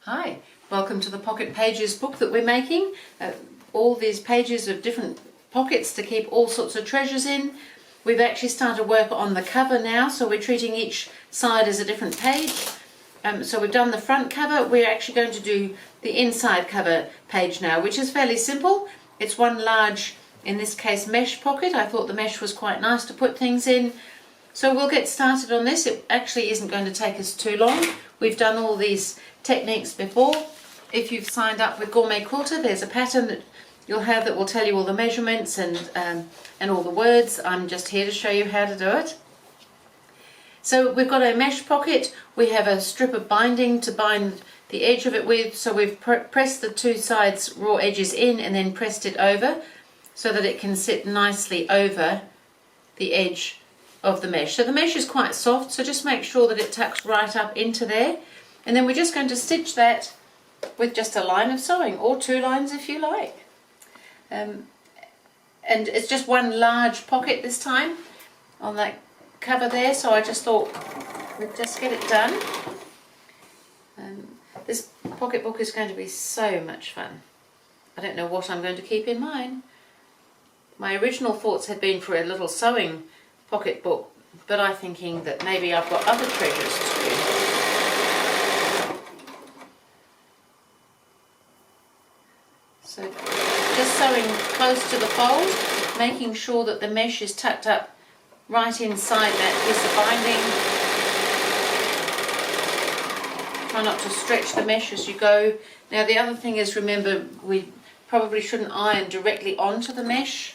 Hi, welcome to the Pocket Pages book that we're making. All these pages of different pockets to keep all sorts of treasures in. We've actually started work on the cover now, so we're treating each side as a different page. So we've done the front cover. We're actually going to do the inside cover page now, which is fairly simple. It's one large, in this case, mesh pocket. I thought the mesh was quite nice to put things in. So we'll get started on this. It actually isn't going to take us too long. We've done all these techniques before. If you've signed up with GourmetQuilter, there's a pattern that you'll have that will tell you all the measurements and all the words. I'm just here to show you how to do it. So we've got a mesh pocket. We have a strip of binding to bind the edge of it with. So we've pressed the two sides raw edges in and then pressed it over so that it can sit nicely over the edge of the mesh. So the mesh is quite soft, so just make sure that it tucks right up into there. And then we're just going to stitch that with just a line of sewing, or two lines if you like. And it's just one large pocket this time on that cover there, so I just thought we'd just get it done. This pocket book is going to be so much fun. I don't know what I'm going to keep in mine. My original thoughts had been for a little sewing pocket book, but I'm thinking that maybe I've got other treasures too. So just sewing close to the fold, making sure that the mesh is tucked up right inside that piece of binding. Try not to stretch the mesh as you go. Now the other thing is, remember, we probably shouldn't iron directly onto the mesh.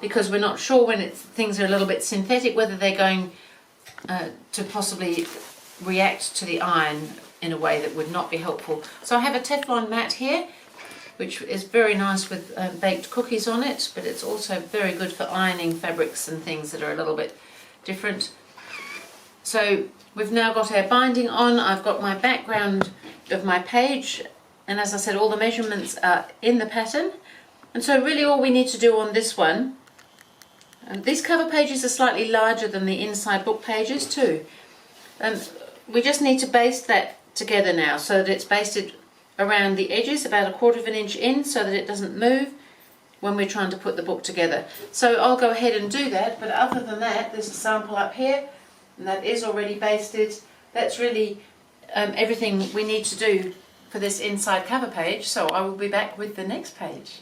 Because we're not sure when things are a little bit synthetic whether they're going to possibly react to the iron in a way that would not be helpful. So I have a Teflon mat here, which is very nice with baked cookies on it, but it's also very good for ironing fabrics and things that are a little bit different. So we've now got our binding on. I've got my background of my page, and as I said, all the measurements are in the pattern. And so really all we need to do on this one, and these cover pages are slightly larger than the inside book pages too. We just need to baste that together now so that it's basted around the edges, about 1/4 inch in, so that it doesn't move when we're trying to put the book together. So I'll go ahead and do that, but other than that, there's a sample up here, and that is already basted. That's really everything we need to do for this inside cover page, so I will be back with the next page.